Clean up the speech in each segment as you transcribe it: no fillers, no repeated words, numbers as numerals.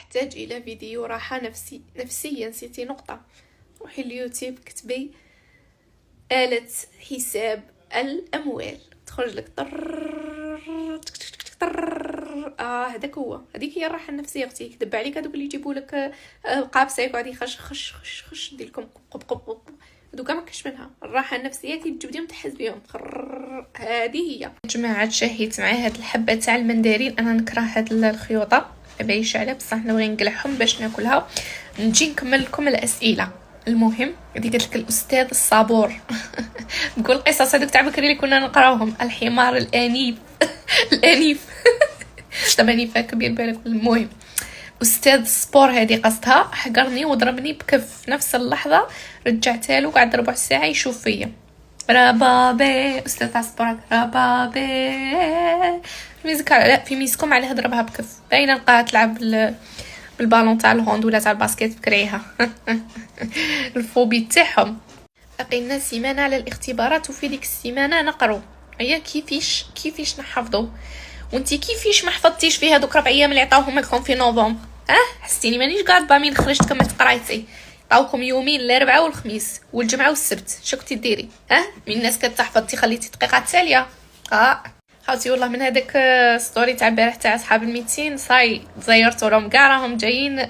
احتاج الى فيديو راحه نفسيه. نسيتي نقطه، روحي اليوتيوب كتبي آلة حساب الاموال، تخرج لك هذاك هو، هذيك هي الراحه النفسيه. اختي يكذب عليك هذوك اللي يجيبوا لك قابسه وغادي خش خش خش خش دير لكم قب قب قب، هذوك ما كاش منها. الراحه النفسيه كي تجبديهم تحس بهم، هذه هي. جماعه شهيت مع هاد الحبه تاع المندرين، انا نكره هاد الخيوطه بايش على، بصح نبغي نقلعهم باش ناكلها. نجي نكمل لكم الاسئله. المهم هذه قالت لك الاستاذ الصابور نقول قصص هذوك تاع بكري اللي كنا نقراوهم، الحمار الانيف الانيف طبعا نيفا كبير بالك. المهم استاذ السبور هذه قصدها حقرني وضربني بكف في نفس اللحظه، رجعتها له قعد ربع ساعه يشوف فيا. ربابي استاذ تاع السبور، ربابي ميزك لا في ميزكم على ضربها بكف، باينه لقاها تلعب بالبالون تاع الهوند ولا تاع الباسكيت بكريها الفوبي تاعهم. بقينا سيمانه على الاختبارات، وفي ديك السيمانه نقرو هي كيفاش نحفظوا. وانتي كيفاش ما حفظتيش في هذوك 4 ايام اللي عطاوهم لكم في نوفمبر؟ حسيتيني مانيش قاعد بامين خرجت كملت قرايتي. عطاوكم يومين، الاربعاء والخميس والجمعه والسبت، شو كنتي ديري؟ من الناس كتحفظ تي خليتي دقيقه تاليه. خاوتي والله من هذاك ستوري تاع البارح تاع صحاب الميتين صاي زيرتو لهم كاع راهم جايين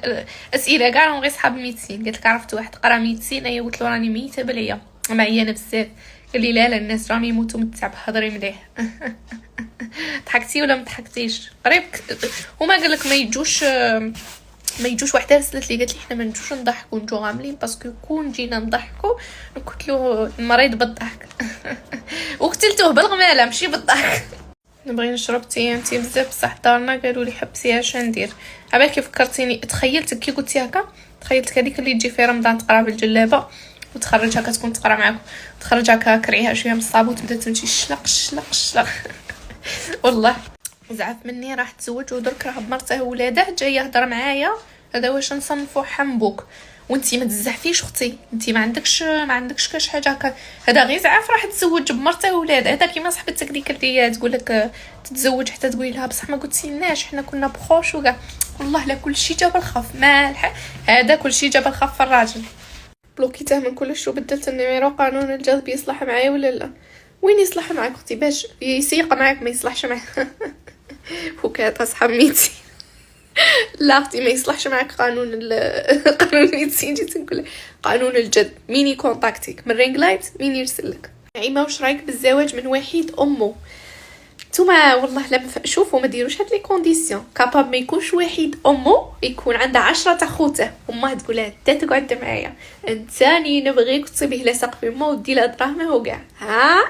اسئله كاع راهم غير صحاب الميتين. قالت لك عرفت واحد قرا ميتين، ايا قلت له راني ميته بليا معيانه بزاف. قال لي لا الناس راهم يموتوا من التعب، هضري مليح ضحكتي ولا ما ضحكتيش؟ قريب هما قال لك ما يجوش وحده رسلت لي قالت لي حنا ما نجوش نضحكوا نجو غاملين، باسكو كون جينا نضحكوا نقتلوا المريض بالضحك وقتلتوه بالغماله ماشي بالضحك. نبغي نشرب تي بزاف بصح دارنا قالوا لي حبسيها اش ندير. عبالك كيف فكرتيني، تخيلتك كي قلتي هكا، تخيلتك هذيك اللي تجي في رمضان تقرا بالجلابه وتخرج هكا تكون تقرا معاكم، تخرج هكا كريها شويه من الصابون وتبدا تمشي شلق شلق شلق والله زعف مني راح تزوج ودرك راه بمرته وولاده جايه يهضر معايا. هذا واش نصنفو حنبوك؟ وانتي ما تزعفيش اختي، انتي ما عندكش كاش حاجه هكا. هذا غير زعف راح تزوج بمرته وولاده. هذا كيما صاحبتك ديك اللي تقول لك تتزوج حتى تقولي لها بصح ما قلتيلناش حنا كنا بخوش وكاع. والله لا كلشي جاب الخف مالح، هذا كلشي جاب الخف في الراجل. بلوكيته من كلش وبدلت النيميرو. قانون الجذب يصلح معايا ولا لا؟ وين يصلح معاك اختي؟ باش يسيق معاك ما يصلحش معاك وكات اصحاب ميتي لا اختي ما يصلحش معاك قانون قانون ميتين. جيت نقول قانون الجذب، مين يكونتاكتيك من رينج لايت، مين يرسلك. نعيمه واش رايك بالزواج من وحيد امه؟ نتوما والله لما شوفوا ما ديروش هاد لي كونديسيون. كاباب ما يكونش وحيد امه، يكون عنده 10 اخوته، امه تقولها انت تقعد معايا انتاني نبغيك تصيبيه لاصق في امه ودي له دراهمه وكاع.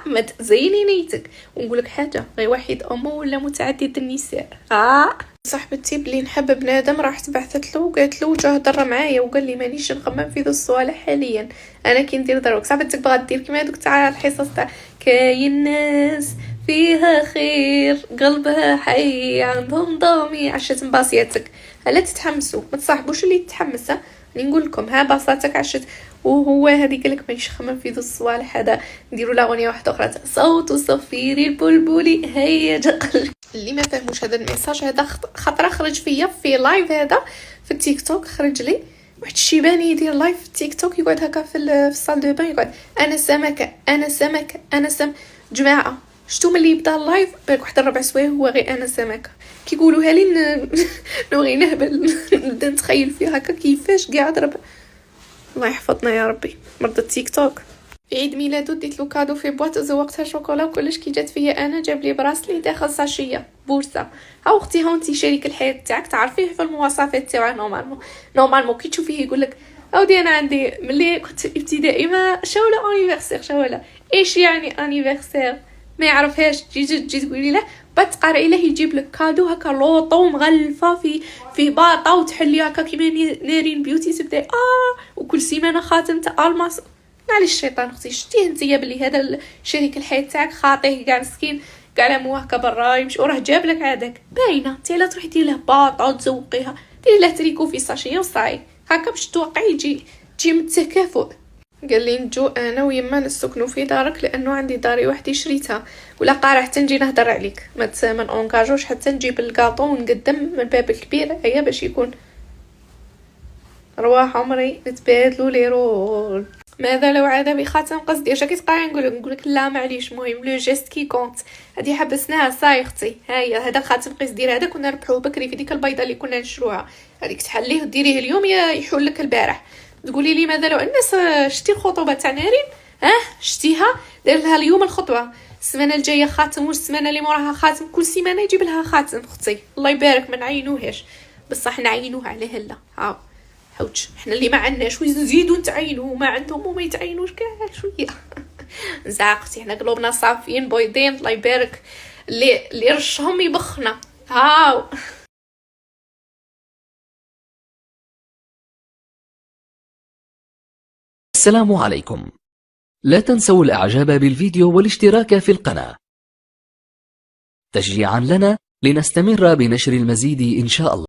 ما تزيني نيتك. ونقول لك حاجه، غير وحيد امه ولا متعدد النساء. صاحبتي بلي نحب بنادم راحت بعثت له وقالت له جا هضر معايا وقال لي مانيش نخمم في ذو الصوالح حاليا، انا كي ندير دروك. صاحبتك بغات دير كيما هذوك تاع الحصص تاع كاين ناس فيها خير قلبها حي عندهم ضامي عشت مباصياتك. هلا تتحمسوا ما تصاحبوش اللي تتحمس. نقول لكم ها باصاتك عشت. وهو هذه قالك مانيش خمم في ذو الصوالح. هذا نديروا لا اغنيه واحده اخرى صوت صفير البلبلي هيا قلبي. اللي ما فهموش هذا الميساج، هذا خطره خرج فيا في لايف هذا في التيك توك. خرج لي واحد الشيباني يدير لايف في التيك توك، يقعد هكا في الصال دو بان يقعد انا سمكه انا سمكه انا جماعه شتو ملي يبدا اللايف بالك واحد 4 سوايع هو غير انا سمكه. كيقولوها لي نبغي نهبل نبدا نتخيل فيها هكا كيفاش كاع ضرب. الله يحفظنا يا ربي مرضى التيك توك. في عيد ميلادو ديت له كادو في بواط زوقتها شوكولا وكلش. كي جات فيا انا جاب لي براسلي داخل ساشيه بورصه. ها اختي ها انت شريك الحياه تاعك تعرفيه في المواصفات تاعو. نورمالمون كي تشوفيه يقول لك اودي انا عندي ملي كنت ابتدائي ما شاولا انيفرسير شاولا ايش يعني انيفرسير ما يعرفهاش. تجي تقولي له بتقرأي له يجيب لك كادو هكا لوطو مغلفه في باطه وتحلي هكا كيما نارين بيوتي تبدا وكل سيمانه خاتم تاع الماس. معليش الشيطان اختي شتيه انتيا بلي هذا شريك الحياه تاعك خاطيه كاع مسكين كاع مو هكا برا يمشي وراه جاب لك هذاك باينه. انت لا تروحي ديري له باطه وتزوقيها، ديري له تريكو في ساشيه وصاي هكا باش توقعي يجي من التكافؤ. قال لي نجو انا ويما نسكنوا في دارك لانه عندي داري وحدي شريتها ولا قارع حتى نجي نهضر عليك ما نونكاجوش حتى نجيب الكاطو ونقدم من الباب الكبير هيا باش يكون رواح عمري نتبادلوا لي رول. ماذا لو عاد بخاتم قصدي اش كتبقاي نقولك لا معليش، المهم لو جيست كي كونت. هذه حبسناها صاي اختي، ها هي هذا الخاتم قيس دير هذا كنا نربحوه بكري في ديك البيضه اللي كنا نشروها، هذيك تحليه وديريه اليوم يحول لك البارح. تقولي لي ماذا لو الناس شتي الخطوبه تاع نارين؟ شتيها دار لها اليوم الخطبه، السمانه الجايه خاتم والسمانه اللي موراها خاتم، كل سيمانه يجيب لها خاتم اختي. الله يبارك ما نعينوهاش، بصح نعينوه على هلا. ها حوتش حنا اللي ما عندناش ونزيدو نتعينوا، ما عندهم وما يتعينوش كاع شويه. زعقتي حنا قلوبنا صافيين بيضين. الله يبارك اللي رشهم يبخنا. هاو السلام عليكم. لا تنسوا الإعجاب بالفيديو والاشتراك في القناة تشجيعا لنا لنستمر بنشر المزيد إن شاء الله.